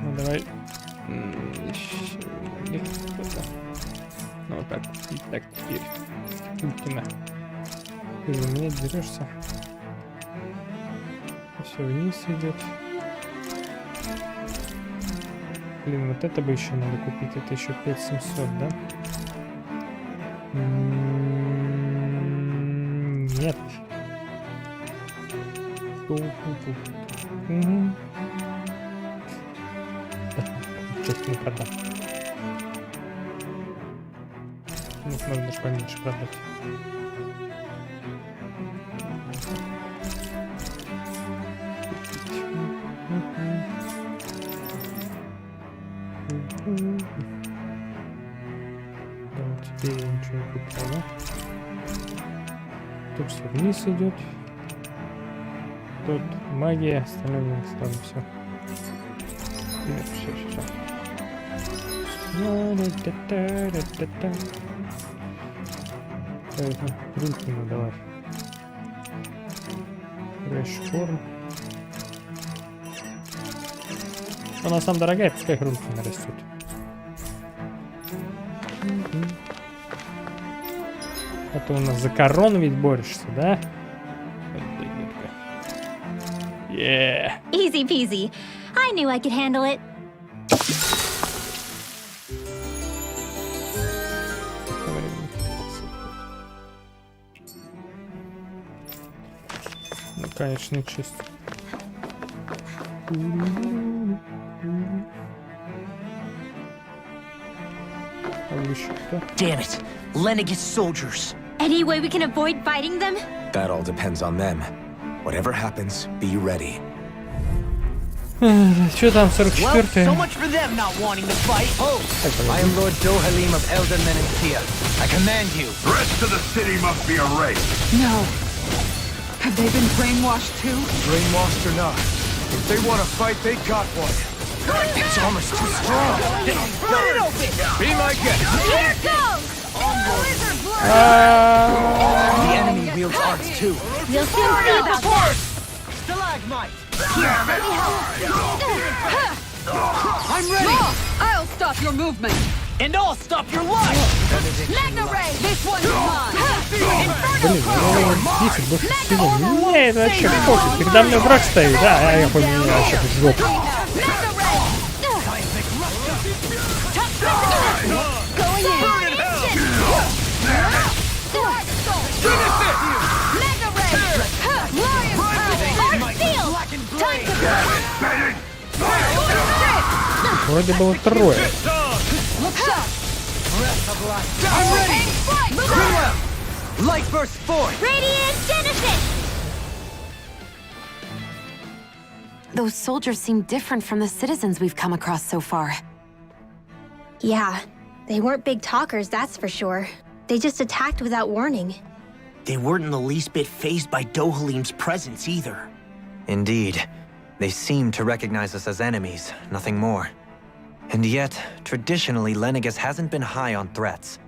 Ну давай. Еще что-то. Ну вот так. И так теперь. Путина. Ты за меня дерешься. Все вниз идет. Блин, вот это бы еще надо купить. Это еще 5700, да? Нет. Что-то не продам. Ну, можно даже поменьше продать. Да, вот теперь я ничего не купил, да? Тут все вниз идет. Тут магия, остальное не ставим, все. Нет, все. Рулькину давай. Рэшформ. Она сам дорогая, пускай Рулькина растет. А то у нас за корону ведь борешься, да? Yeah. Easy peasy. I knew I could handle it. Ну, конечно, чисто. А вы еще кто? Damn it. Lenegis soldiers. Any way we can avoid fighting them? That all depends on them. Whatever happens, be ready. Что там, Well, 44-й? so much for them not wanting to fight. Oh, I am Lord Dohalim of Elder Menancia. I command you. The rest of the city must be erased. No. Have they been brainwashed too? Brainwashed or not, if they want to fight, they got one. Its armor's too strong. Split it open! Be my guest. Here goes! Blizzard blow! The enemy wields arts too. You'll soon see about that. Stalagmite! I'm ready! I'll stop your movement! And I'll stop your life! Magna Ray! This one's mine! Блин, ну бесит больше всего. Не, это вообще пофиг. Передо мной враг стоит, да, а я хуй меня вообще в жопу. Magna Ray! Going in! Magna Ray! Lion Power! Hard Steel! Time to Вроде было трое. I'm ready! Light burst forth! Radiant Genesis! Those soldiers seem different from the citizens we've come across so far. Yeah, they weren't big talkers, that's for sure. They just attacked without warning. They weren't in the least bit fazed by Dohalim's presence either. Indeed. They seem to recognize us as enemies, nothing more. And yet, traditionally, Lenegis hasn't been high on threats.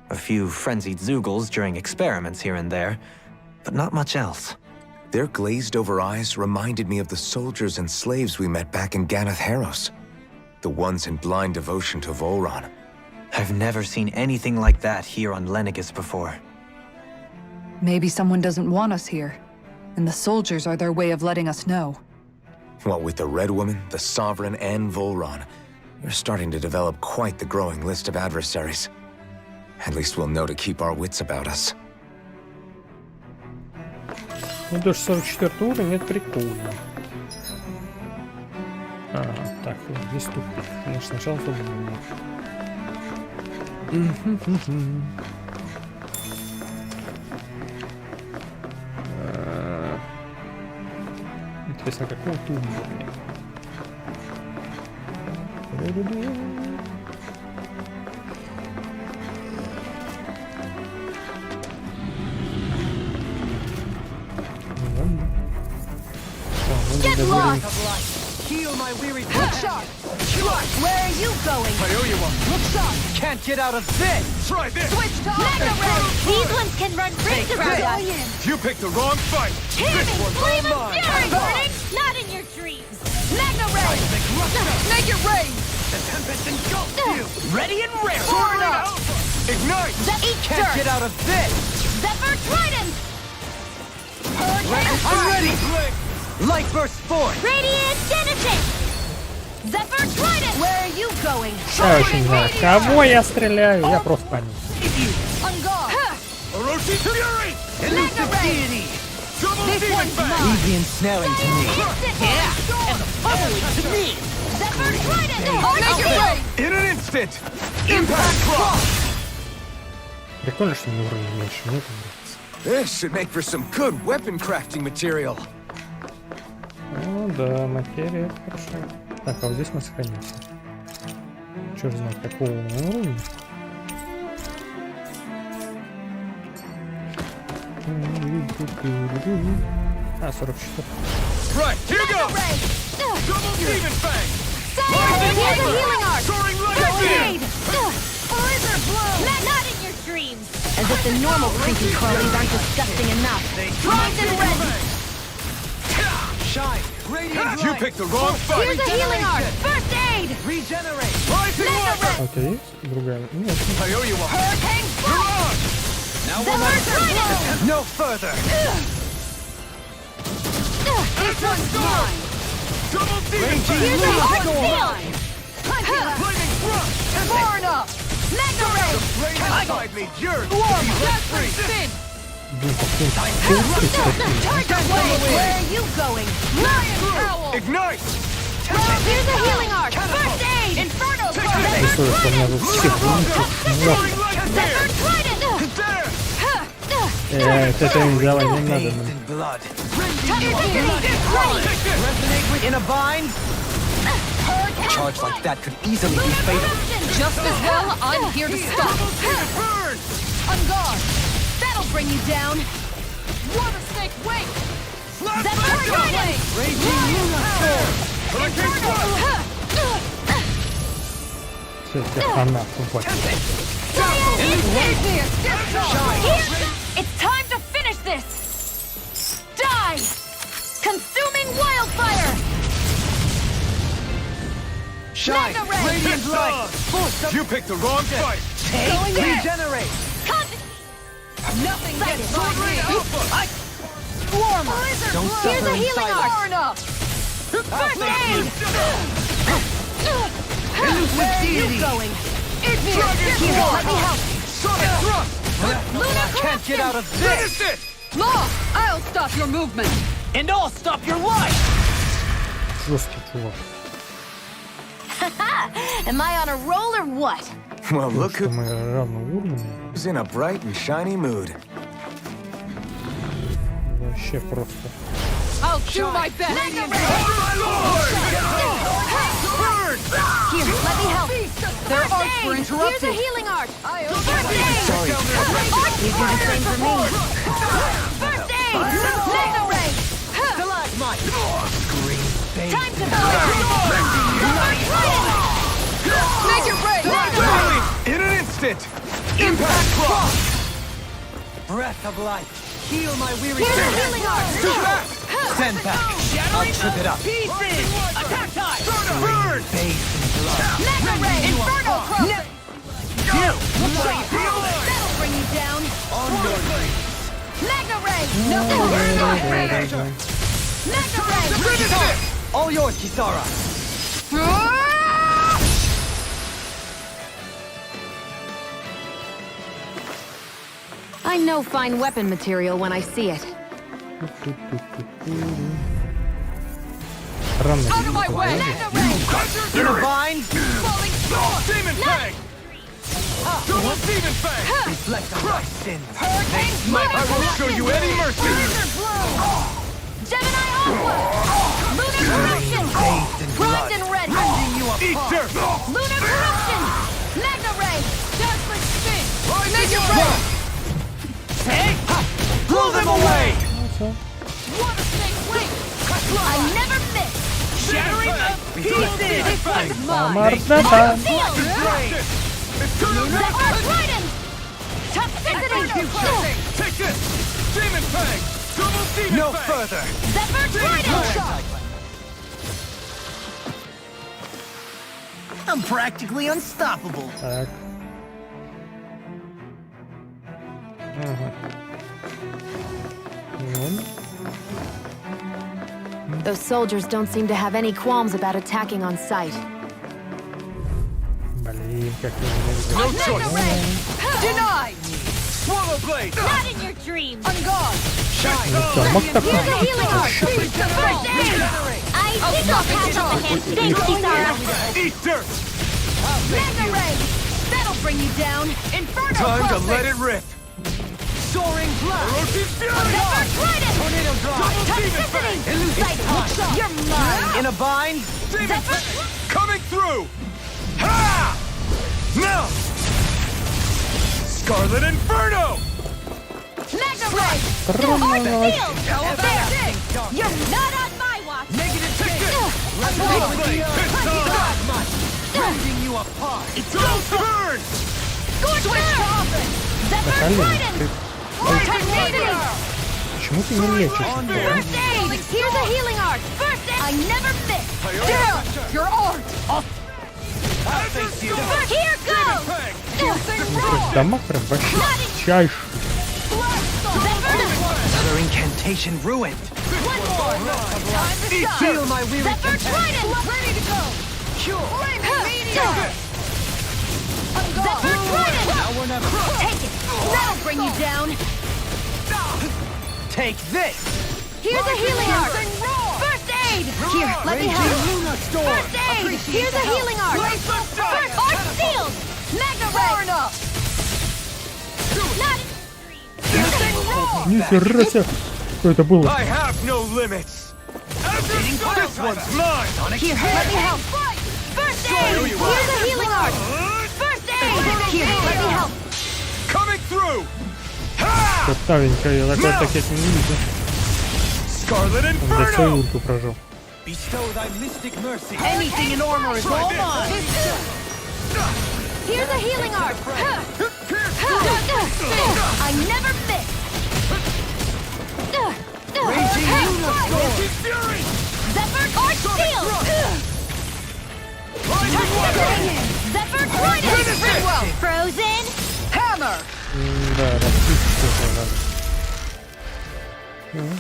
A few frenzied Zeugles during experiments here and there, but not much else. Their glazed-over eyes reminded me of the soldiers and slaves we met back in Ganath Haros. The ones in blind devotion to Volron. I've never seen anything like that here on Lenegis before. Maybe someone doesn't want us here, and the soldiers are their way of letting us know. What with the Red Woman, the Sovereign, and Volron, we're starting to develop quite the growing list of adversaries. At least we'll know to keep our wits about us. Ну, даже 44 уровень, это прикольно. А, так, вот здесь тупик. Значит, сначала тут было. Интересно, какого тут уровня? Надо вырубить. Heal my weary Look sharp! Where are you going? Look sharp! Can't get out of this! Try this! Switch to Mega Ray! These ones can run rings around us. You picked the wrong fight! This one's all Flame of mine! Fury burning! Not in your dreams! Mega Ray! Make it rain! The tempest engulfs you! Ready and rare! Sword up! Ignite! Eat Can't dirt! get out of this! Zephyr Trident! I'm ready! Light burst forth! Radiant Genesis! Zephyr Trident! Where are you going? Я очень знаю, кого я стреляю, я просто паню. On guard! Orochi Fury! Mega Ray! Double This demon one's fang! mine! Easy ensnaring to me. Yeah! And the bubbling to me! Zephyr Trident! Make it rain! In an instant! Impact cross! Прикольно, что мне уровень меньше, мне это нравится. This should make for some good weapon crafting material. Ну да, материя, хорошо. Так, а вот здесь мы сохранимся. Черт знает, какого уровня. А, 44. Right, here goes! Ray! Double demon fang! Here's a healing arc! Soaring light Grenade! beam! Blizzard blow! Not in your dreams! As if the normal creepy crawlies aren't disgusting enough. Bronze and red! Shine! Radiant You light! picked the wrong fight! Here's a healing arc! First aid! Regenerate! Rising water! А у тебя есть другая? Нет. I owe you one! Hurricane You're Flash! on! Zephyr Trident! No further! This one's mine! Double demon Here's fang! a arc seal! Flaming thrust! Far enough! Mega Ray! Flame inside me! Yours! Desperate spin! Tiger blade! Where are you going? Lion Owl! Ignite! Here's a healing arc! First aid! Inferno Такое, что у меня тут всех вынесет. Soaring light Zephyr beam! Trident! There! Это им делать не надо. Bathed in blood. Resonate In a bind? A charge like that could easily be fatal. Just as well, I'm here to stop. Burn! On guard! That'll bring you down! Water Snake, wait! Zephyr Trident! Raging Luna Sword! Hurricane thrust! Все, это хана, хватит. It's time to finish this! Die! Consuming wildfire! Shine! Mega Ray! Radiant light! Force You picked the wrong fight! Going there! Regenerate! Nothing gets Sword by Ray me! Alpha! Swarm! Don't Here's suffer a in healing silence. arc! Far enough! First aid! Where are you going? Here, let me help! Sonic thrust! Lunar Can't get out of this! Finish it! Law, I'll stop your movement! And I'll stop your life! Жесткий чувак. Am I on a roll or what? Well, look Что мы равноуровневые. who's in a bright and shiny mood. Вообще просто. I'll do my best! Oh, my lord! Burn! Here, let me help! Their arcs were interrupted! Here's a healing arc! First aid! Sorry. You do the same for me. First aid! Mega Ray! Stalagmite! Time to go! Make it rain! In an instant! Impact cross! Breath of life! Heal my weary Here's a spirit! healing arc! Stand back! I'll trip it up! Pieces! Attack time! Burn! Bathed in blood. Mega Ray! Inferno Cross! That'll bring you down! Mega Ray! No! Mega Ray! Finish it! All yours, Kisara! I know fine weapon material when I see it. Рано. Out of my way! Mega Ray! In a bind? Falling storm! Demon fang! Double demon fang! Reflect on my sins. Hurricane I won't show you any mercy! Blizzard blow! Gemini Aqua! Lunar corruption! Bathed in blood. Bronze and red! Eat dirt! Lunar corruption! Mega Ray! Dazzling spin! Mega Ray! Blow them away! Water Snake, wait! I never miss! Shattering the pieces! This one's mine! Мордата. Zephyr Trident! Toxicity! Take this! Demon Fang! Double Demon No Fang! further! Zephyr Trident! I'm practically unstoppable. Так. Ага. Вон. Those soldiers don't seem to have any qualms about attacking on sight. Блин, как я No choice! Denied! Swallow Blade! Not in your dreams! On guard! Замок такой. Here's a healing art! First aid! I think I'll pass on the hand. Thanks, Kisara! Eat dirt! Mega Ray! That'll bring you down! Inferno Time to Pulse! let it rip! Soaring Blast! Orochi's Fury! Zephyr Trident! Tornado Drive! Toxicity! Sight Punch! You're mine! In a bind! Demon Zephyr Fang! Coming through! Ha! Now! Scarlet Inferno! Mega Ray! Романов. There! You're not on my watch! Negative take this! Ripping you apart! It's all turn! Switch to offense! Zephyr Блин, Trident! ты- Tornado! почему ты не лечишь? First aid! Here's a healing art! First aid! I never miss! Your art! Here goes! Дамаг прям вообще чайший. Another incantation ruined. One more! Time to stop! Feel my weary Zephyr Trident! Ready to go! Zephyr Trident! Now or never! Take it! That'll bring you down! Take this! Here's a healing art! First aid! Here, let me help! First aid! Here's a healing art! First art sealed! Mega Ray! Not Нихера себе. Что это было? I have no limits! This one's mine! Here, let me help! First aid! Here's a healing art! First aid! Here, let me help! Coming through! Ha! Красавенько, я такой атаки не видел. Scarlet Он до Inferno! свою ульту прожил. Bestow thy mystic mercy! Anything in armor is all mine! Here's a healing art! I never miss! Raging Lunar Fury! Zephyr Art Shield! Zephyr Trident! Frozen Hammer! Да, расчистить надо.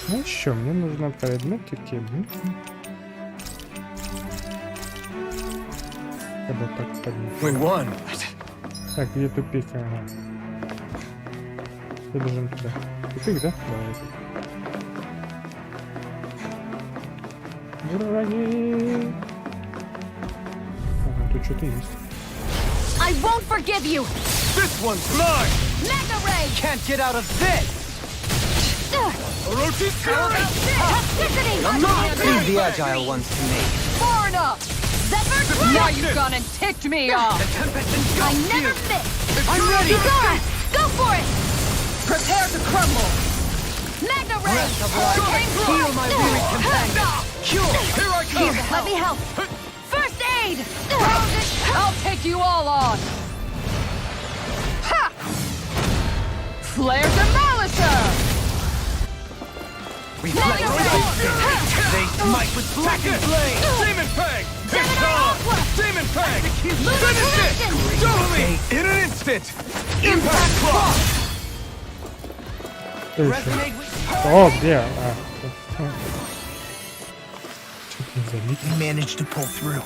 Ну еще, мне нужно предметики. Когда так поднять. We won. Так, где тупик? Ага. Побежим туда. Тупик, да? Давайте. Враги! Ага, тут что-то есть. I won't forgive you! This one's mine! Mega Ray! Can't get out of this! Orochi's Fury! Toxicity! Leave the agile ones to me. Far enough! Zephyr Trident! Now you've gone and ticked me off! I never miss! I'm ready! Kisara! Go for it! Prepare to crumble! Mega Ray! Heal my weary companion! Cure! Here I come! Here, let me help! First aid! I'll take you all on! Ha! Flare Demolisher! Mega Ray! They smite with blackened blade! Demon Fang! It's on! Demon Fang! Finish it! Totally! In an instant! Impact Claw! Что еще? Resonate with... О, где? А, что-то не заметил. You managed to pull through.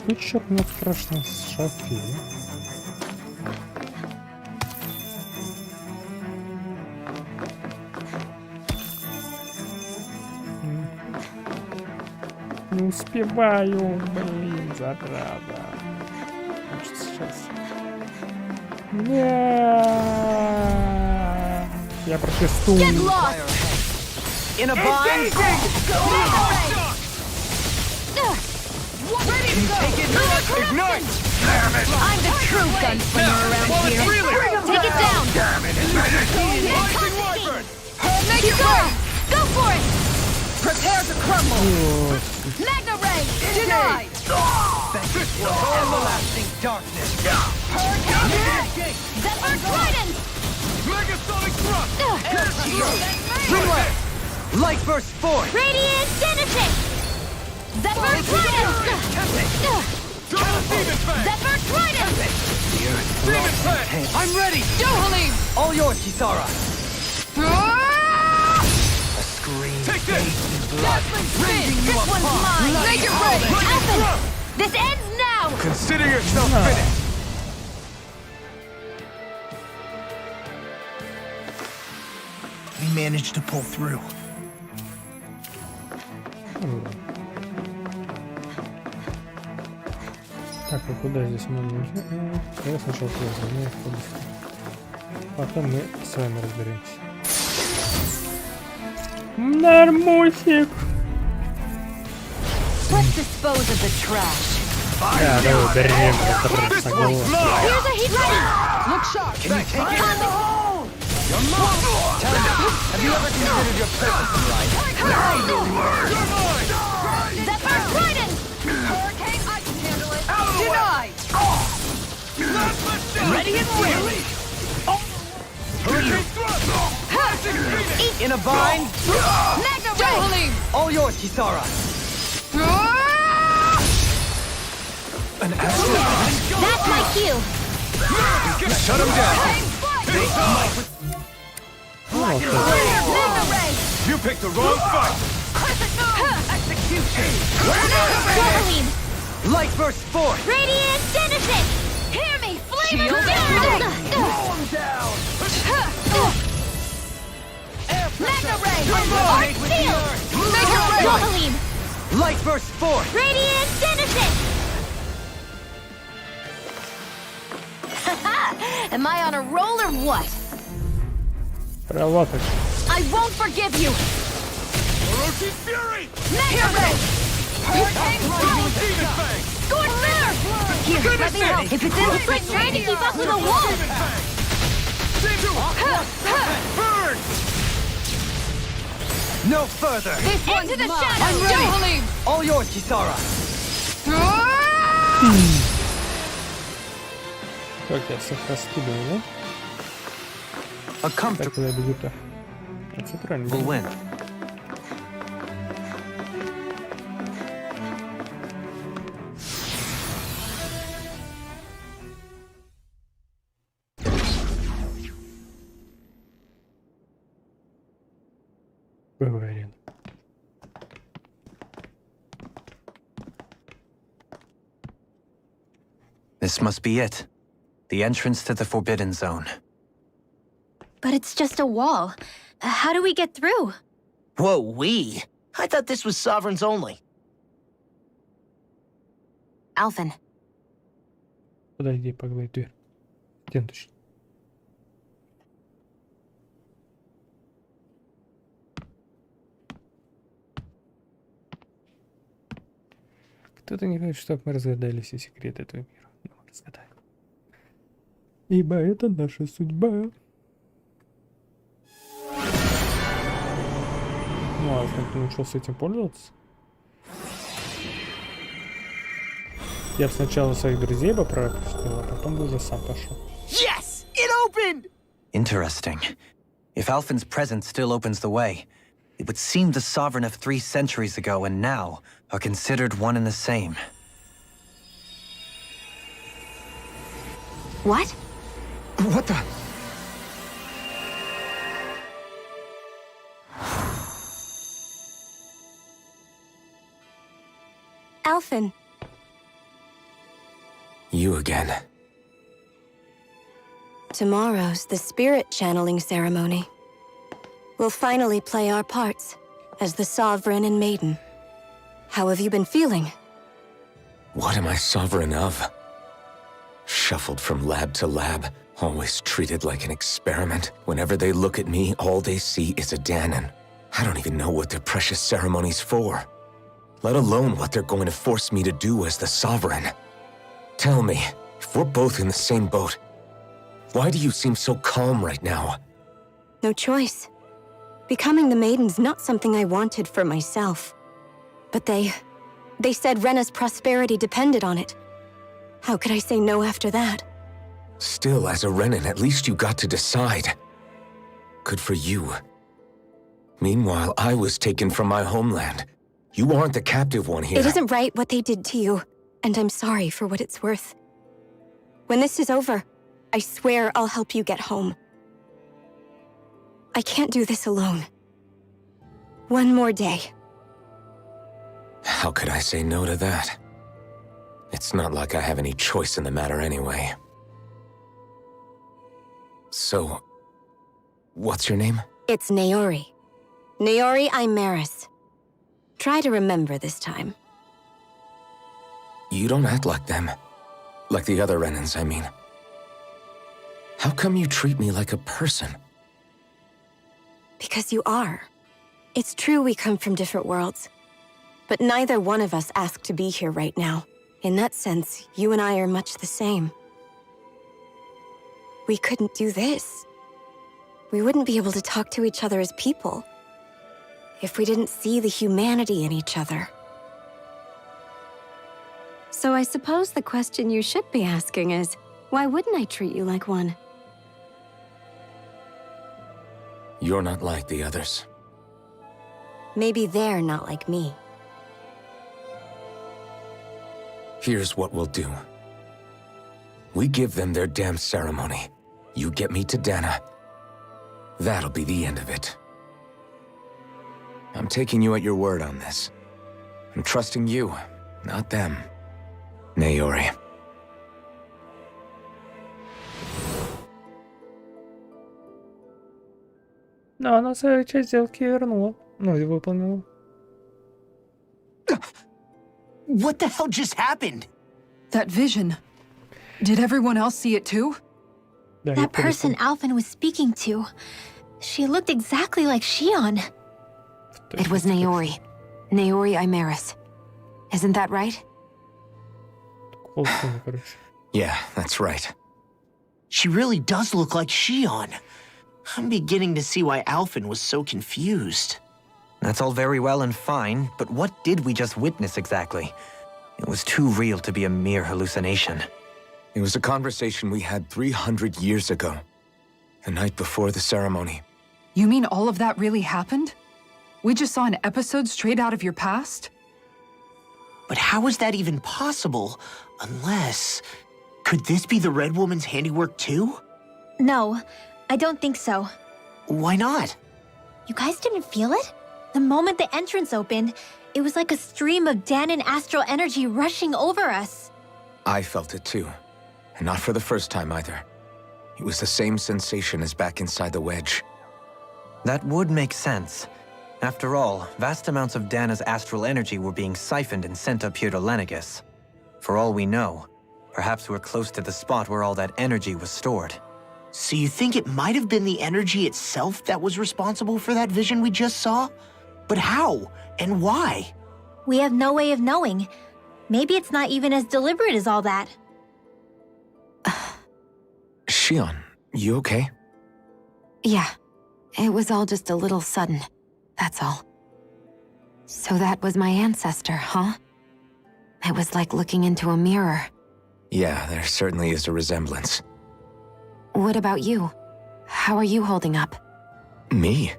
Тут черт страшно с шафе. Не успеваю, блин, зараза. Значит, сейчас. Нет. Я протестую. Get lost! In a bind! Ready to go! Ignite! I'm the true gunslinger around here! Take it down! Damn it! Kisara! Go for it! Prepare to crumble! Magna Ray! Denied! Everlasting darkness. Hurricane! Zephyr Trident! Megasonic thrust! Ringway! Light burst forth! Radiant Genesis! Zephyr Trident! Zephyr Trident! Demon Fang! I'm ready! Dohalim! All yours, Kisara! A scream. Take this! Dazzling Spin! This one's mine! Make it ready! Alphen! This ends now! Consider yourself finished! We managed to pull through. Так, а куда здесь мы нужны? Я сначала возьму их побыстрее. Потом мы с вами разберемся. Нормусик! Let's dispose of the trash. Да, давай уберем это голову. Here's a heat ready! Look sharp! Can you take it? Your mom! Tell me, have you ever considered your purpose in life? Zephyr Trident! Hurricane, I can handle it! Denied! Ready and willing! In a bind? Magna Ray! All yours, Kisara! An asteroid? That's my cue! Shut him down! Magna Ray! You picked the wrong fight! Execution! Dohalim! Light burst forth! Radiant Genesis! Hear me! Flame of doom! Magna Ray! Arc Field! Dohalim! Light burst forth! Radiant Genesis! Am I on a roll or what? Работать. I won't forgive you! Orochi Fury! Magna Ray! Demon Fang! Scorch Mirror! Here, let me help. If it's in the fridge, trying to keep up with the wall! Burn! No further! This one's I'm into the shadows! ready. Dohalim! All yours, Kisara! Как я всех раскидываю, да? A Как comfortable куда бегут-то? Это правильно. win. Уверен. This must be it. The entrance to the Forbidden Zone. But it's just a wall. How do we get through? Whoa, we? I thought this was sovereigns only. Alphen, Подойди, погладь дверь. Где он точно? Кто-то не хочет, чтобы мы разгадали все секреты этого мира. Но мы разгадаем. Ибо это наша судьба. Ну, а как ты научился этим пользоваться? Я бы сначала своих друзей бы пропустил, а потом бы уже сам пошел. Yes! It opened! Interesting. If Alphen's presence still opens the way, it would seem the Sovereign of 3 centuries ago and now are considered one and the same. what? What the? Alphen, You again. tomorrow's the spirit channeling ceremony. We'll finally play our parts as the Sovereign and Maiden. How have you been feeling? What am I sovereign of? Shuffled from lab to lab, always treated like an experiment. Whenever they look at me, all they see is a Danon. I don't even know what their precious ceremony's for, let alone what they're going to force me to do as the Sovereign. Tell me, if we're both in the same boat, why do you seem so calm right now? No choice. Becoming the Maiden's not something I wanted for myself. But they said Rena's prosperity depended on it. How could I say no after that? Still, as a Renan, at least you got to decide. Good for you. Meanwhile, I was taken from my homeland. You aren't the captive one here. It isn't right what they did to you, and I'm sorry for what it's worth. When this is over, I swear I'll help you get home. I can't do this alone. One more day. How could I say no to that? It's not like I have any choice in the matter anyway. So, what's your name? It's Naori. Naori Imaris. Try to remember this time. You don't act like them. Like the other Renans, I mean. How come you treat me like a person? Because you are. It's true we come from different worlds. But neither one of us asked to be here right now. In that sense, you and I are much the same. We couldn't do this. We wouldn't be able to talk to each other as people if we didn't see the humanity in each other. So I suppose the question you should be asking is, why wouldn't I treat you like one? You're not like the others. Maybe they're not like me. Here's what we'll do. We give them their damn ceremony. You get me to Dana. That'll be the end of it. I'm taking you at your word on this. I'm trusting you, not them. Naori. Но она свою часть сделки вернула. Ну, и выполнила. What the hell just happened? That vision. Did everyone else see it too? Да, That person Alphen was speaking to, she looked exactly like Shion. It was Naori. Naori Imaris. Isn't that right? Yeah, that's right. She really does look like Shion. I'm beginning to see why Alphen was so confused. That's all very well and fine, but what did we just witness exactly? It was too real to be a mere hallucination. It was a conversation we had 300 years ago. The night before the ceremony. You mean all of that really happened? We just saw an episode straight out of your past? But how is that even possible? Unless... Could this be the Red Woman's handiwork too? No, I don't think so. Why not? You guys didn't feel it? The moment the entrance opened, it was like a stream of Danon astral energy rushing over us. I felt it too. And not for the first time either. It was the same sensation as back inside the wedge. That would make sense. After all, vast amounts of Dana's astral energy were being siphoned and sent up here to Lenegus. For all we know, perhaps we're close to the spot where all that energy was stored. So you think it might have been the energy itself that was responsible for that vision we just saw? But how? And why? We have no way of knowing. Maybe it's not even as deliberate as all that. Shion, you okay? Yeah. It was all just a little sudden. That's all. So that was my ancestor, huh? It was like looking into a mirror. Yeah, there certainly is a resemblance. What about you? How are you holding up? Me?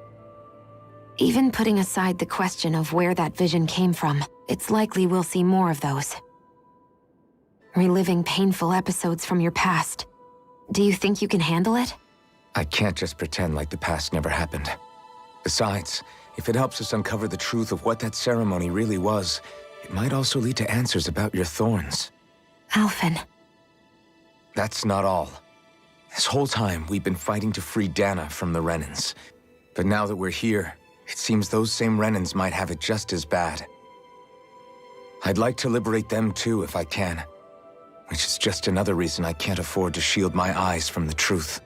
Even putting aside the question of where that vision came from, it's likely we'll see more of those. Reliving painful episodes from your past. Do you think you can handle it? I can't just pretend like the past never happened. Besides, if it helps us uncover the truth of what that ceremony really was, it might also lead to answers about your thorns. Alphen. That's not all. This whole time, we've been fighting to free Dana from the Renans. But now that we're here, it seems those same Renans might have it just as bad. I'd like to liberate them too if I can. Which is just another reason I can't afford to shield my eyes from the truth.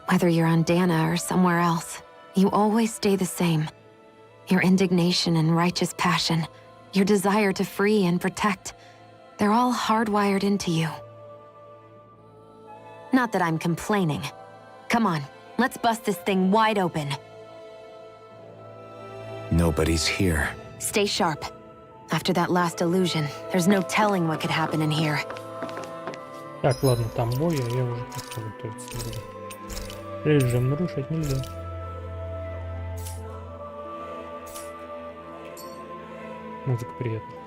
Whether you're on Dana or somewhere else, you always stay the same. Your indignation and righteous passion, your desire to free and protect, they're all hardwired into you. Not that I'm complaining. Come on, let's bust this thing wide open. Nobody's here. Stay sharp. After that last illusion, there's no telling what could happen in here. Так, ладно, там бой, а я уже как-то готовиться. Режим нарушить нельзя. Музыка приятная.